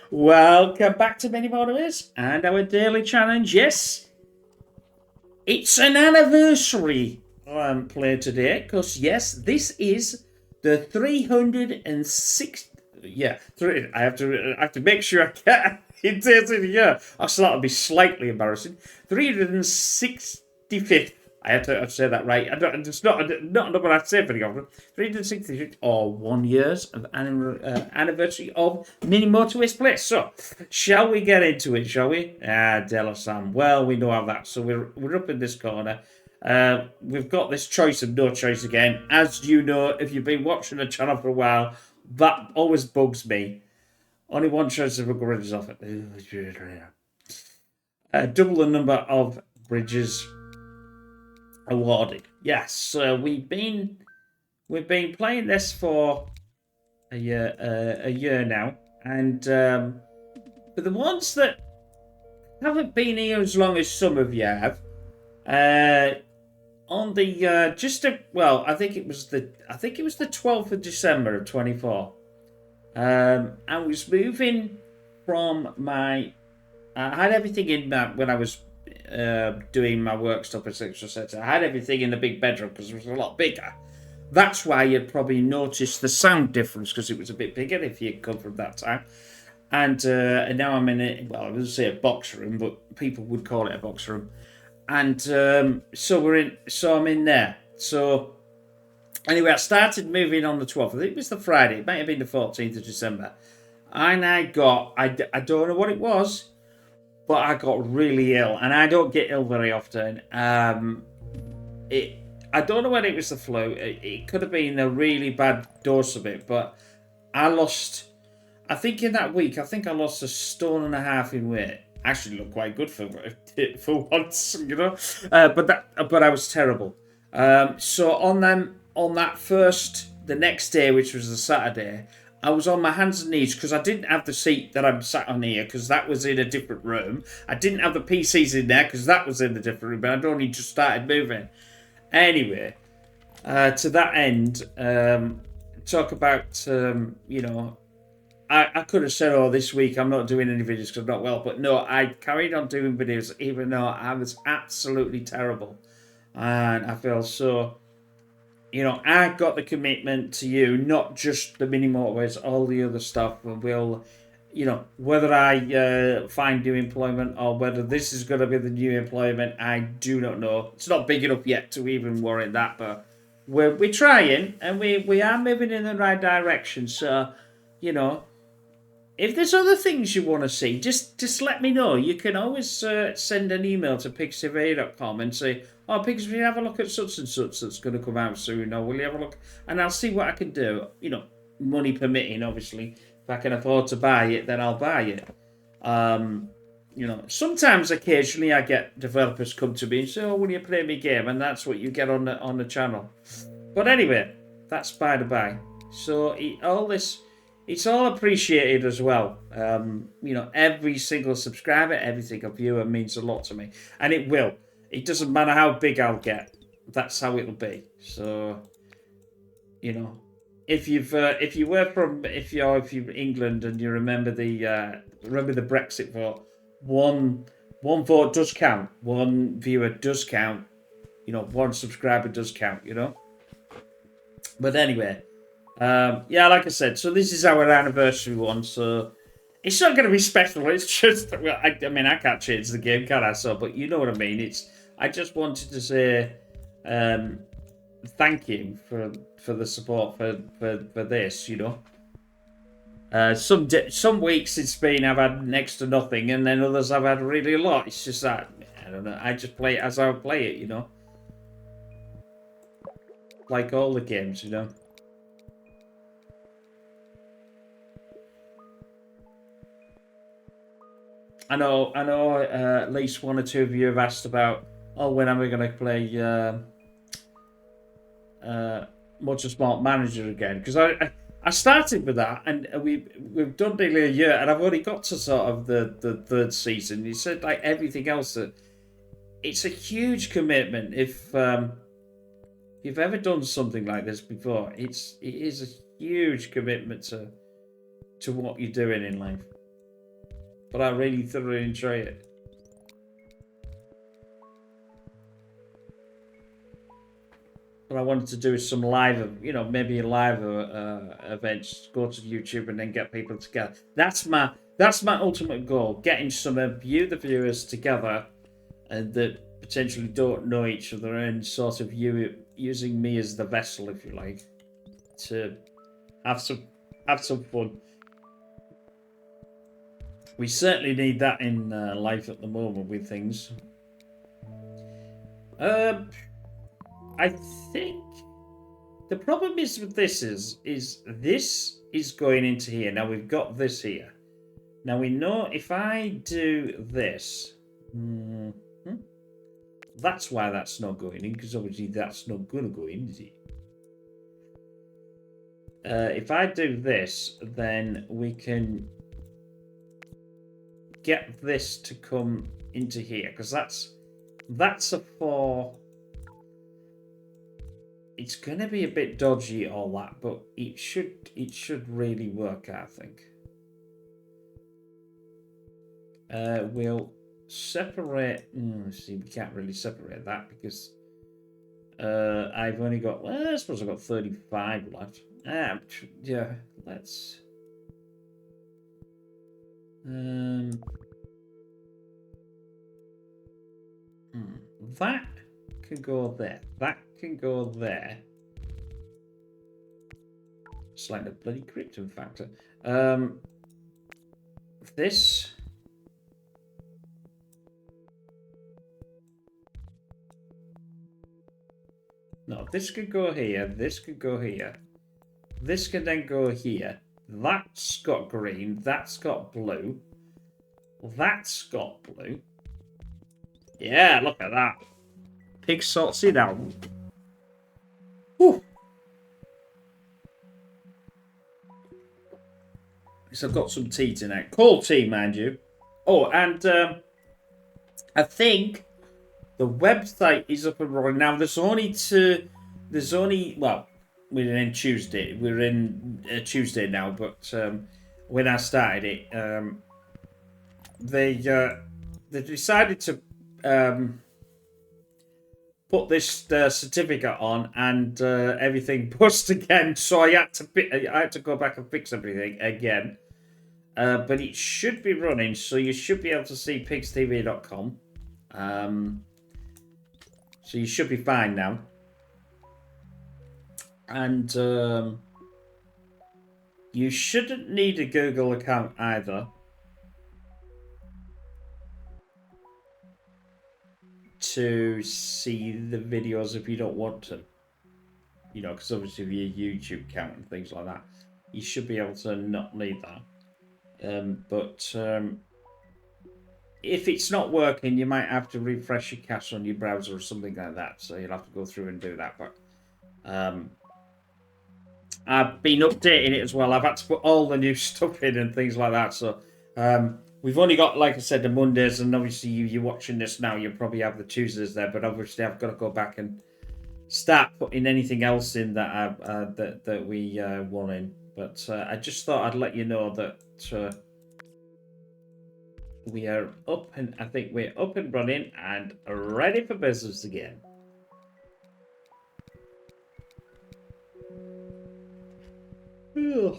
Welcome back to Mini Motorways and our daily challenge. Yes, it's an anniversary play today because, yes, this is the 306th. Yeah, I have to make sure I get it in the year. I thought that'd be slightly embarrassing. 365th. I have to say that right. It's not a number I say very often. 366 or 1 years of anniversary of Mini Motorways Place. So, shall we get into it? Shall we? Salaam. Well, we know how that. So we're up in this corner. We've got this choice of no choice again. As you know, if you've been watching the channel for a while, that always bugs me. Only one choice of bridges off it. Double the number of bridges awarded. Yes, we've been playing this for a year now, and but the ones that haven't been here as long as some of you have, on the I think it was the 12th of December of 24. I was moving from my. I had everything in that when I was doing my work stuff at 6 I had everything in the big bedroom because it was a lot bigger. That's why you'd probably noticed the sound difference because it was a bit bigger if you come from that time. And now I'm in it. Well, I would say a box room, but people would call it a box room. And so I'm in there. So anyway, I started moving on the 12th. I think it was the Friday. It might have been the 14th of December. And I don't know what it was, but I got really ill. And I don't get ill very often. I don't know whether it was the flu. It could have been a really bad dose of it, but I think in that week, I lost 1.5 stone in weight. Actually, looked quite good for once, you know. But I was terrible. So the next day, which was the Saturday, I was on my hands and knees because I didn't have the seat that I'm sat on here because that was in a different room. I didn't have the PCs in there because that was in a different room. But I'd only just started moving. Anyway, to that end, talk about I could have said, "Oh, this week I'm not doing any videos because I'm not well," but no, I carried on doing videos even though I was absolutely terrible, and I feel so. I got the commitment to you, not just the mini motorways, all the other stuff. Will, whether I find new employment or whether this is going to be the new employment, I do not know. It's not big enough yet to even worry that, but we're trying and we are moving in the right direction. So, you know if there's other things you want to see, just let me know. You can always send an email to pixtv.com and say, "Oh, Pixtv, have a look at such and such that's going to come out soon, or will you have a look?" And I'll see what I can do. Money permitting, obviously. If I can afford to buy it, then I'll buy it. Sometimes, occasionally, I get developers come to me and say, "Oh, will you play me game?" And that's what you get on the channel. But anyway, that's by the by. So it's all appreciated as well. Every single subscriber, every single viewer means a lot to me, and it will. It doesn't matter how big I'll get. That's how it'll be. So, if you're England and you remember the Brexit vote, one vote does count. One viewer does count. One subscriber does count. But anyway. Like I said, so this is our anniversary one, so it's not going to be special. It's just, I can't change the game, can I? So, but you know what I mean. I just wanted to say, thank you for the support for this. Some weeks I've had next to nothing, and then others I've had really a lot. It's just that I don't know. I just play it as I would play it, like all the games, I know. At least one or two of you have asked about, when am I going to play Motorsport Manager again? Because I started with that, and we've done nearly a year, and I've only got to sort of the third season. You said like everything else that it's a huge commitment. If you've ever done something like this before, it is a huge commitment to what you're doing in life. but I really thoroughly enjoy it. What I wanted to do is some live, you know, maybe live events. Go to YouTube and then get people together. That's my ultimate goal. Getting some of you, the viewers, together, and that potentially don't know each other, and sort of using me as the vessel, if you like, to have some fun. We certainly need that in life at the moment with things. I think the problem is with this is this is going into here. Now we've got this here. Now we know if I do this, that's why that's not going in, because obviously that's not going to go in, is it? If I do this, then we can get this to come into here, because that's a 4. It's going to be a bit dodgy, all that, but it should really work, I think. We'll separate. See, we can't really separate that because I've only got. Well, I suppose I've got 35 left. Yeah, let's. That can go there. That can go there. It's like the bloody krypton factor. This. No, this could go here. This could go here. This can then go here. That's got green. That's got blue. That's got blue. Yeah, look at that. Pig sorts it out. Whew. So I've got some tea tonight. Cold tea, mind you. Oh, and I think the website is up and running now. Well, we're in Tuesday. We're in Tuesday now, but when I started it, they decided to put this certificate on, and everything buzzed again. So I had to go back and fix everything again. But it should be running, so you should be able to see pigstv.com. So you should be fine now. And you shouldn't need a Google account either to see the videos if you don't want to. You know, because obviously with your YouTube account and things like that, you should be able to not need that. But if it's not working, you might have to refresh your cache on your browser or something like that. So you'll have to go through and do that. But I've been updating it as well. I've had to put all the new stuff in and things like that. So we've only got, like I said, the Mondays, and obviously you're watching this now. You probably have the Tuesdays there, but obviously I've got to go back and start putting anything else in that that we want in. But I just thought I'd let you know that we are up, and I think we're up and running and ready for business again. Ugh.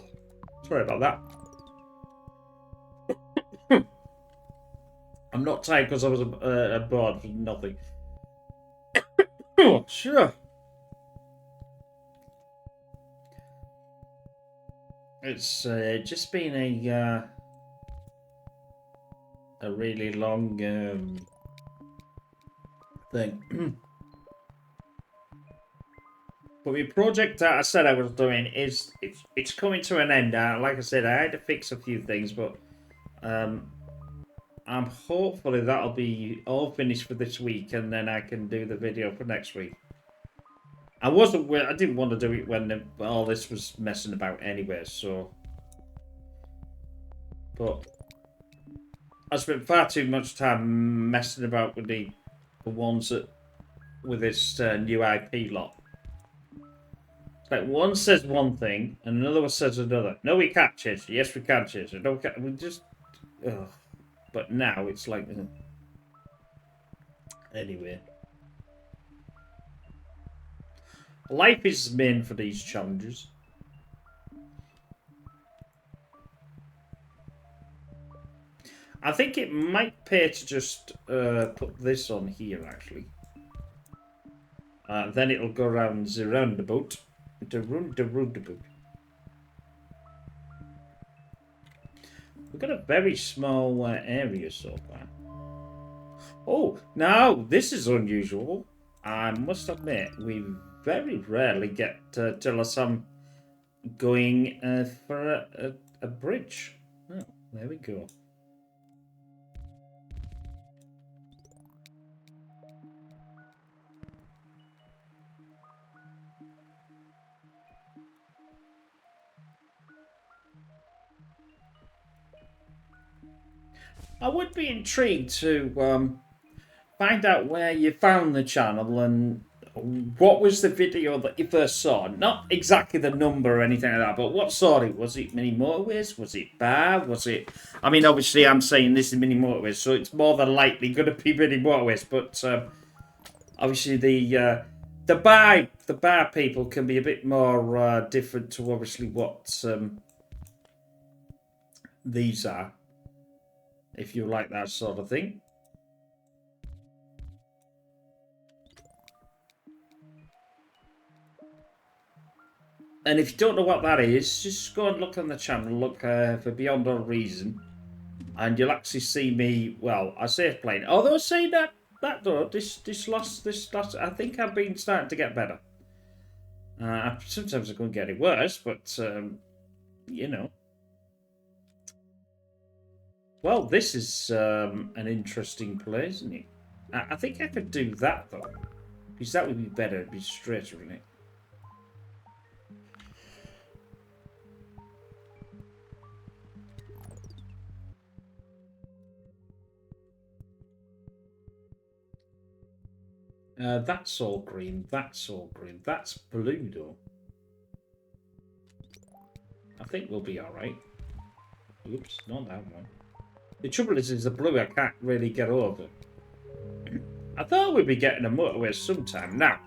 Sorry about that. I'm not tired because I was bored for nothing. Oh, sure. It's just been a really long thing. But my project that I said I was doing is it's coming to an end now. Like I said, I had to fix a few things, but I'm hopefully that'll be all finished for this week, and then I can do the video for next week. I didn't want to do it when all this was messing about anyway, so. But I spent far too much time messing about with the ones that with this new IP lot. It's like one says one thing and another one says another. No, we can't change it. Yes, we can change it. We just. Ugh. But now it's like... Anyway. Life is meant for these challenges. I think it might pay to just put this on here, actually. Then it'll go around the roundabout. The roundabout. We've got a very small area so far. Oh, now this is unusual. I must admit, we very rarely get Salaam going for a bridge. Oh, there we go. I would be intrigued to find out where you found the channel and what was the video that you first saw. Not exactly the number or anything like that, but what sort of it? Was it Mini Motorways? Was it Bar? Was it... I mean, obviously I'm saying this is Mini Motorways, so it's more than likely going to be Mini Motorways, but obviously the bar people can be a bit more different to obviously what these are, if you like that sort of thing. And if you don't know what that is, just go and look on the channel, look for Beyond All Reason, and you'll actually see me, well, I say playing. Although saying that though, this last, I think I've been starting to get better. Sometimes I couldn't get it worse, but, you know. Well, this is an interesting play, isn't it? I think I could do that, though. Because that would be better, it'd be straighter, wouldn't it? That's all green. That's all green. That's blue, though. I think we'll be all right. Oops, not that one. The trouble is the blue I can't really get over. I thought we'd be getting a motorway sometime. Now,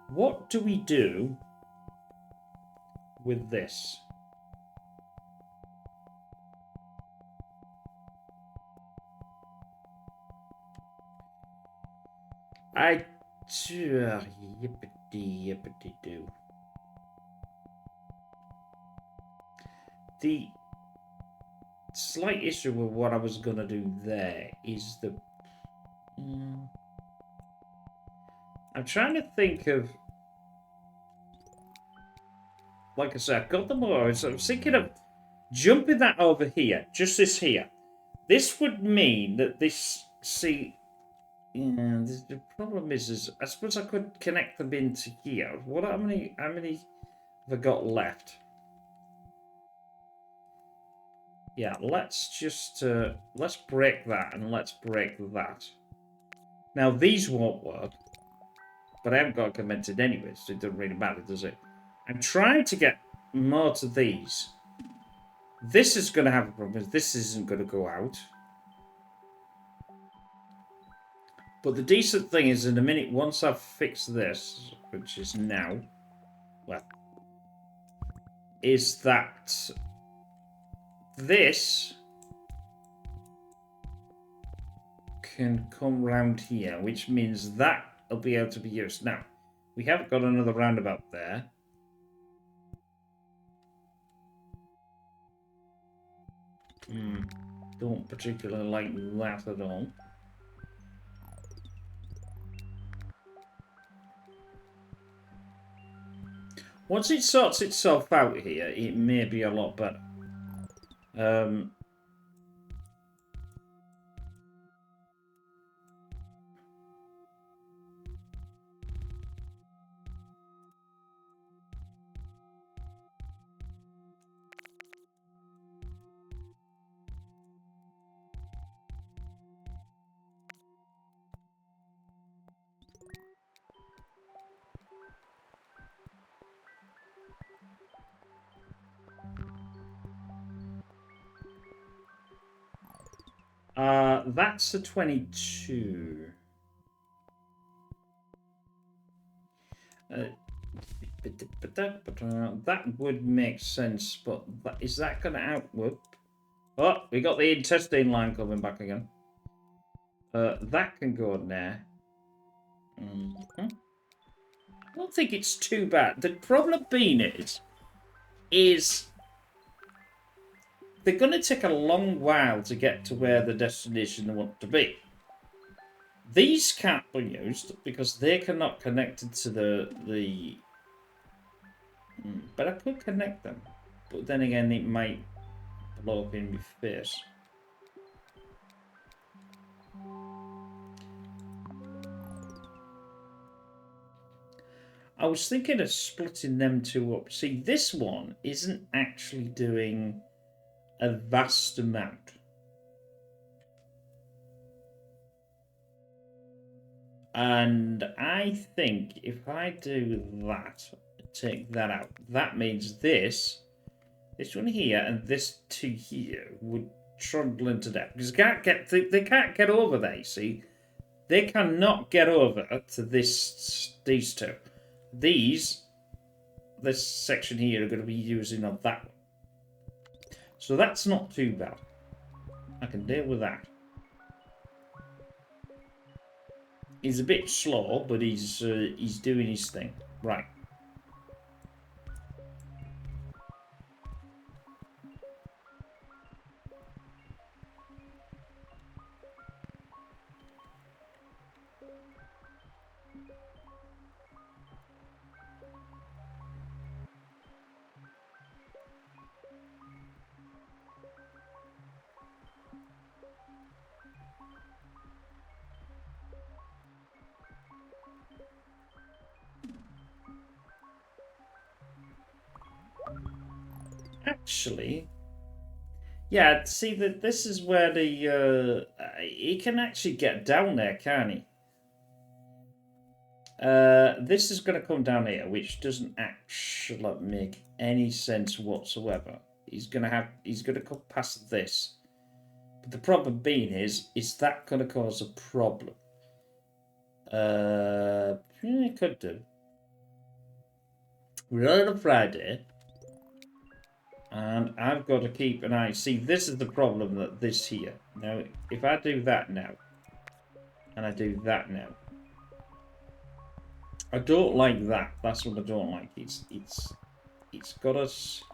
what do we do with this? Yippity do. The slight issue with what I was going to do there is the... I'm trying to think of... Like I said, I've got the motor, so I was thinking of jumping that over here, just this here. This would mean that this... See... Yeah, the problem is I suppose I could connect them into here. How many have I got left? Yeah, let's just let's break that and let's break that. Now these won't work, but I haven't got commented anyway, so it doesn't really matter, does it? I'm trying to get more to these. This is going to have a problem. This isn't going to go out. But the decent thing is, in a minute, once I've fixed this, which is now, well, is that this can come round here, which means that will be able to be used. Now, we haven't got another roundabout there. Don't particularly like that at all. Once it sorts itself out here, it may be a lot better. That's a 22. That would make sense, but is that going to outward? Oh, we got the intestine line coming back again. That can go in there. I don't think it's too bad. The problem being is they're going to take a long while to get to where the destination they want to be. These can't be used because they cannot connect it to the. But I could connect them. But then again, it might blow up in my face. I was thinking of splitting them two up. See, this one isn't actually doing a vast amount. And I think if I do that, take that out, that means this one here and this two here would trundle into death. Because they can't get over there, you see. They cannot get over to these two. This section here are going to be using on that one. So that's not too bad. I can deal with that. He's a bit slow, but he's doing his thing. Right. Actually, yeah, see that this is where the he can actually get down there, can he? This is going to come down here, which doesn't actually make any sense whatsoever. He's going to come past this, but the problem being is that going to cause a problem? Yeah, it could do. We're on a Friday. And I've got to keep an eye. See, this is the problem that this here. Now, if I do that now, and I do that now, I don't like that. That's what I don't like. It's got us.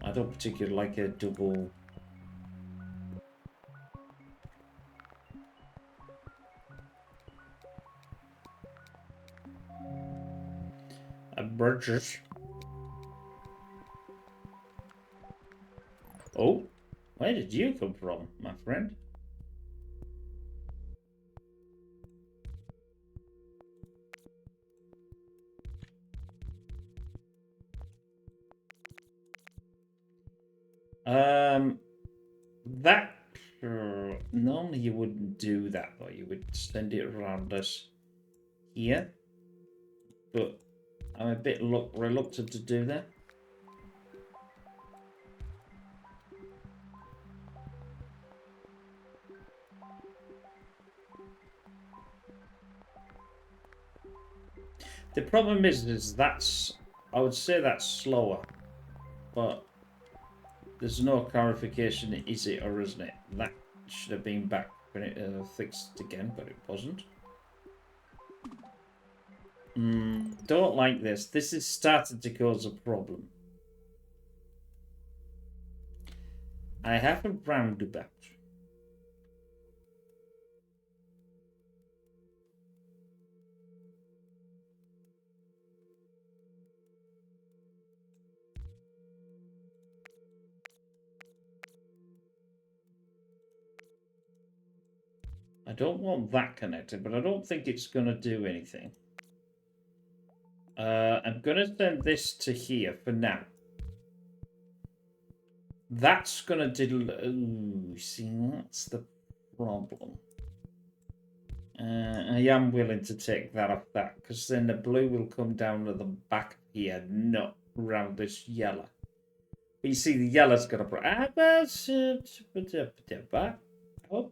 I don't particularly like a double. A bridges. Oh, where did you come from, my friend? That normally you wouldn't do that, though. You would send it around us here, but I'm a bit reluctant to do that. The problem is that's, I would say that's slower, but there's no clarification, is it or isn't it? That should have been back when it fixed again, but it wasn't. Don't like this. This is starting to cause a problem. I have a roundabout. I don't want that connected, but I don't think it's going to do anything. I'm going to send this to here for now. That's going to do... Ooh, see, that's the problem. I am willing to take that off that, because then the blue will come down to the back here, not around this yellow. But you see, the yellow's got a... How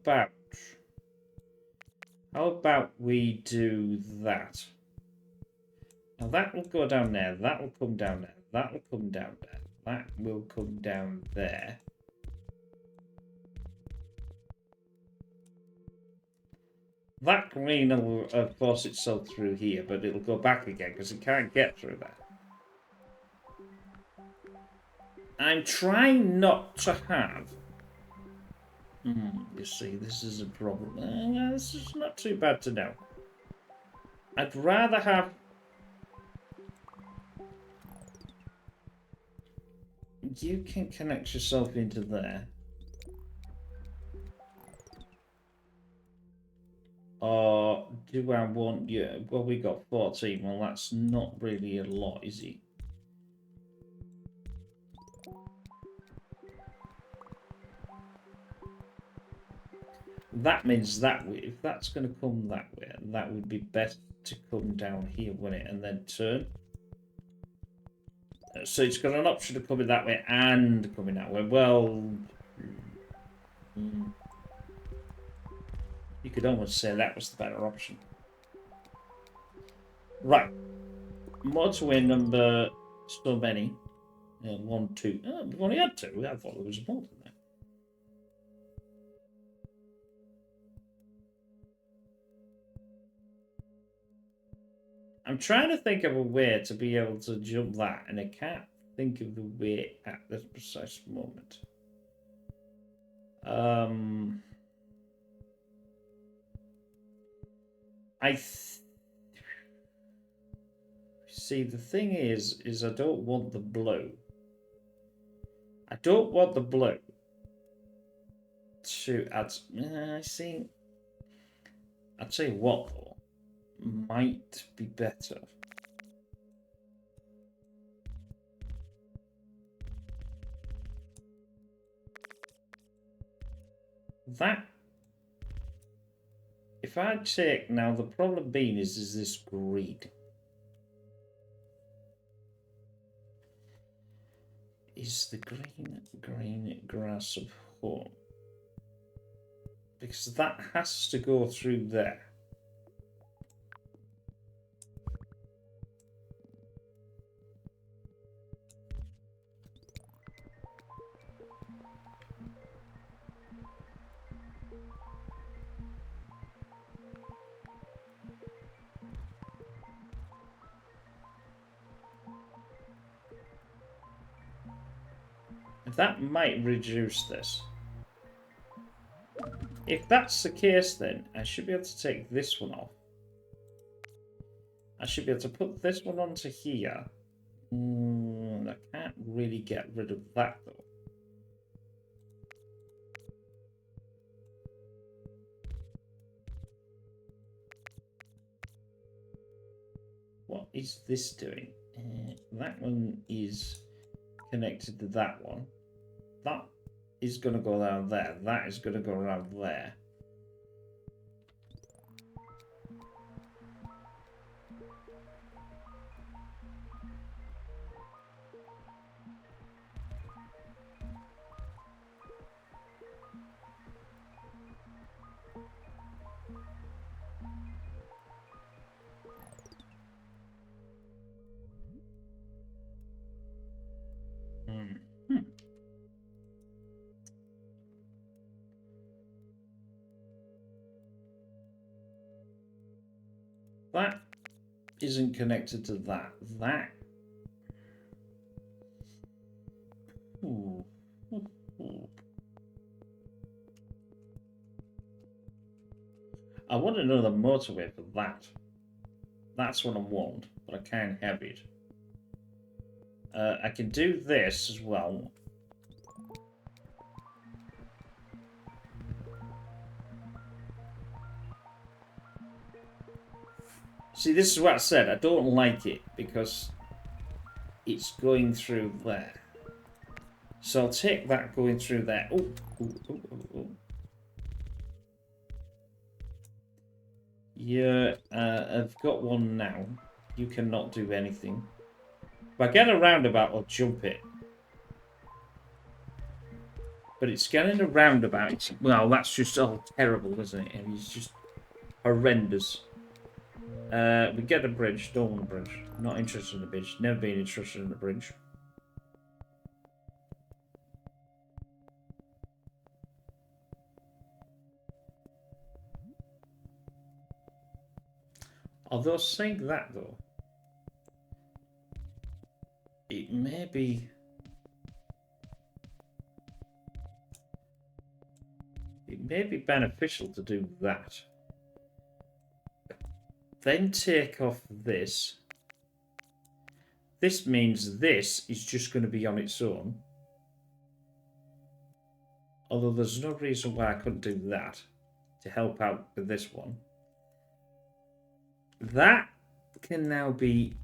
about we do that? Now that will go down there. That will come down there. That will come down there. That will come down there. That green will force itself through here, but it'll go back again because it can't get through there. I'm trying not to have... you see, this is a problem. This is not too bad to know. I'd rather have... You can connect yourself into there. Or do I want you? Well, we got 14. Well, that's not really a lot, is it? That means that way, if that's going to come that way, that would be best to come down here, wouldn't it? And then turn. So it's got an option of coming that way and coming that way. Well, you could almost say that was the better option. Right. Motorway number so many. 1, 2. Oh, we've only had 2. I thought there was more than that. I'm trying to think of a way to be able to jump that, and I can't think of the way at this precise moment. See, the thing is I don't want the blue. I don't want the blue to add. I see. I'll tell you what, though. Might be better. That, if I take now, the problem being is this greed. Is the green grass of home? Because that has to go through there. That might reduce this. If that's the case, then I should be able to take this one off. I should be able to put this one onto here. I can't really get rid of that, though. What is this doing? That one is connected to that one. That is going to go down there. That is going to go around there. That isn't connected to that. That. I want another motorway for that. That's what I want, but I can't have it. I can do this as well. See, this is what I said. I don't like it because it's going through there. So I'll take that going through there. Oh. Yeah, I've got one now. You cannot do anything. If I get a roundabout, I'll jump it. but it's getting a roundabout. Well, that's just all terrible, isn't it? It's just horrendous. We get a bridge. Don't want a bridge. Not interested in the bridge. Never been interested in the bridge. Although saying that though, it may be beneficial to do that. Then take off this. This means this is just going to be on its own. Although there's no reason why I couldn't do that to help out with this one. That can now be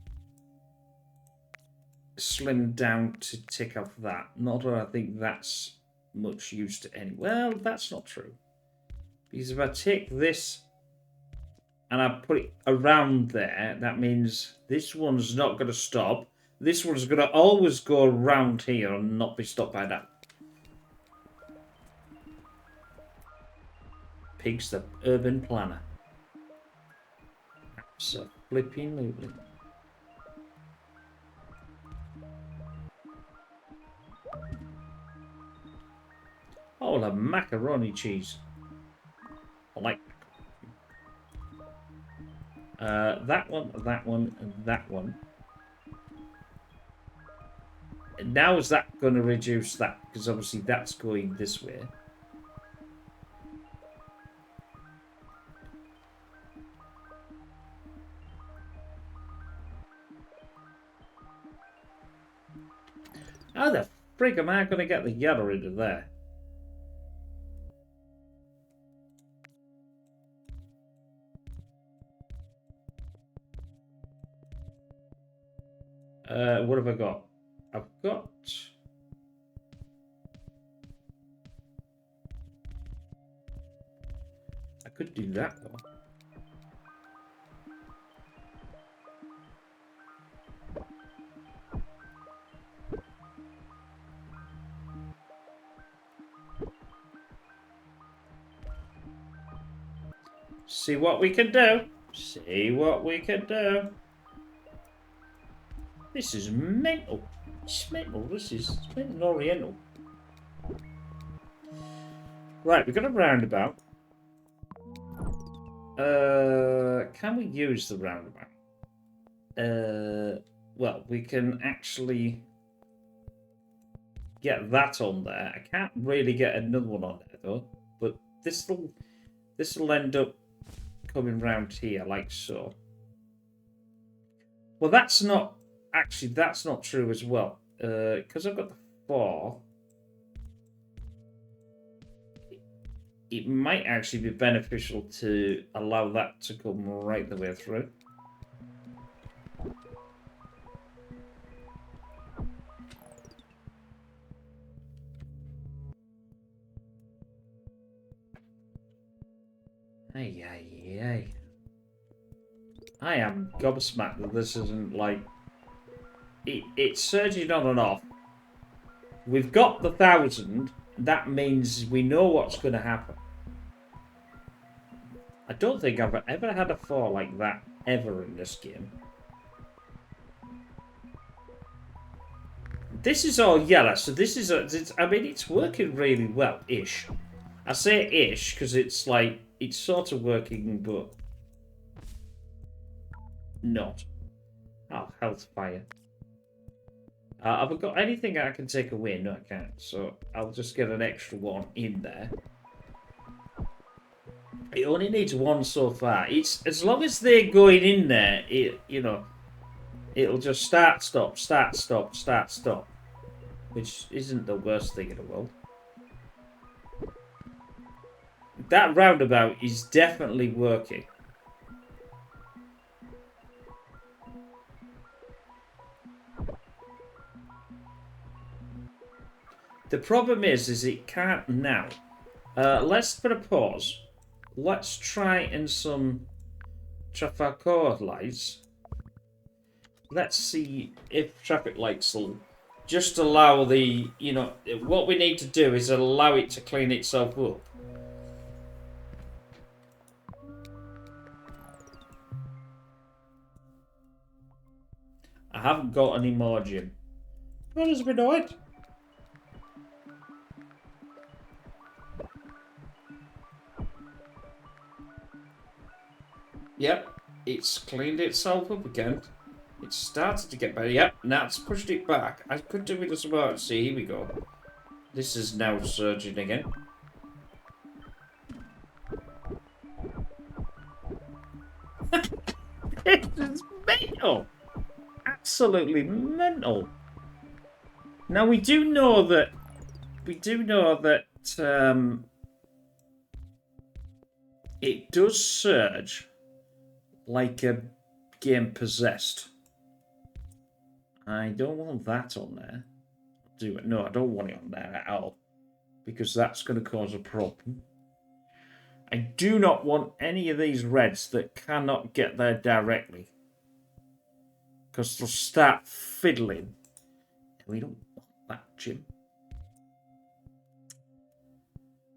slimmed down to tick off that. Not that I think that's much use to any. Well, that's not true. Because if I take this and I put it around there, that means this one's not going to stop. This one's going to always go around here and not be stopped by that. Pig's the urban planner. So flipping-lutely. Oh, the macaroni cheese. I like that one, and that one. And now is that going to reduce that? Because obviously that's going this way. How the frig am I going to get the yellow into there? What have I got? I've got... I could do that though. See what we can do. See what we can do. This is mental. It's mental. This is mental and oriental. Right, we've got a roundabout. Can we use the roundabout? Well, we can actually get that on there. I can't really get another one on there though. But this'll end up coming round here like so. Well, that's not true as well. Because I've got the 4. It might actually be beneficial to allow that to come right the way through. Hey. I am gobsmacked that this isn't like... It's surging on and off. We've got the 1,000. That means we know what's going to happen. I don't think I've ever had a 4 like that ever in this game. This is all yellow, so this is I mean, it's working really well-ish. I say ish because it's like, it's sort of working, but not. Oh, health fire. Have I got anything I can take away? No, I can't. So I'll just get an extra one in there. It only needs 1 so far. It's as long as they're going in there, it'll just start, stop, start, stop, start, stop, which isn't the worst thing in the world. That roundabout is definitely working. The problem is it can't now. Let's put a pause. Let's try in some traffic lights. Let's see if traffic lights will just allow the, what we need to do is allow it to clean itself up. I haven't got any more, Jim. What has been doing? Yep, it's cleaned itself up again. It started to get better. Yep, now it's pushed it back. I could do with this about. See, here we go. This is now surging again. It's mental. Absolutely mental. Now we do know that. It does surge like a game possessed. I don't want that on there. Do it. No, I don't want it on there at all. Because that's going to cause a problem. I do not want any of these reds that cannot get there directly. Because they'll start fiddling. We don't want that, Jim.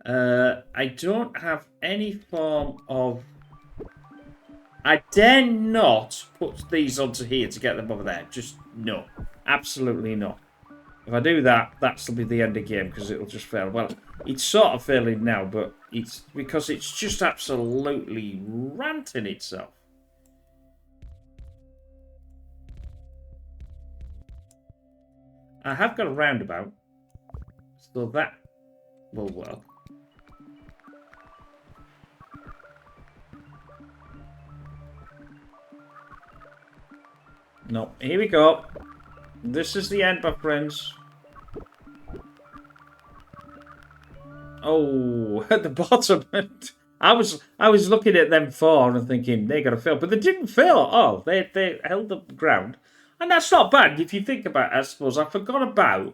I don't have any form of... I dare not put these onto here to get them over there. Just no. Absolutely not. If I do that, that'll be the end of the game because it'll just fail. Well, it's sort of failing now, but it's because it's just absolutely ranting itself. I have got a roundabout, so that will work. No, here we go. This is the end, my friends. Oh, at the bottom. I was looking at them four and thinking they're gonna fail, but they didn't fail at all. They held the ground, and that's not bad if you think about it. I suppose I forgot about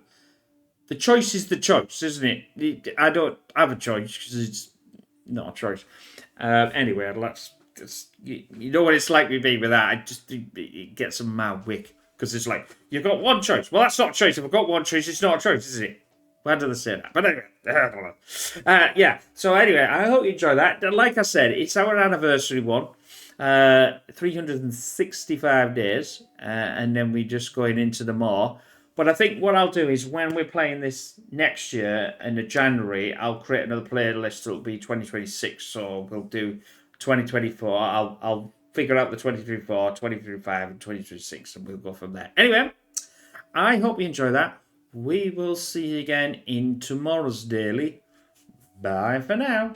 the choice is the choice, isn't it? I don't have a choice because it's not a choice. Anyway, let's. You know what it's like with me with that. It gets on my wick because it's like you've got one choice. Well, that's not a choice. If I've got one choice, it's not a choice, is it? Why do they say that? But anyway, yeah. So anyway, I hope you enjoy that. Like I said, it's our anniversary one. 365 days, and then we're just going into the more. But I think what I'll do is when we're playing this next year in the January, I'll create another playlist. It'll be 2026. So we'll do 2024. I'll figure out the 2024, 2025, and 2026, and we'll go from there. Anyway, I hope you enjoy that. We will see you again in tomorrow's daily. Bye for now.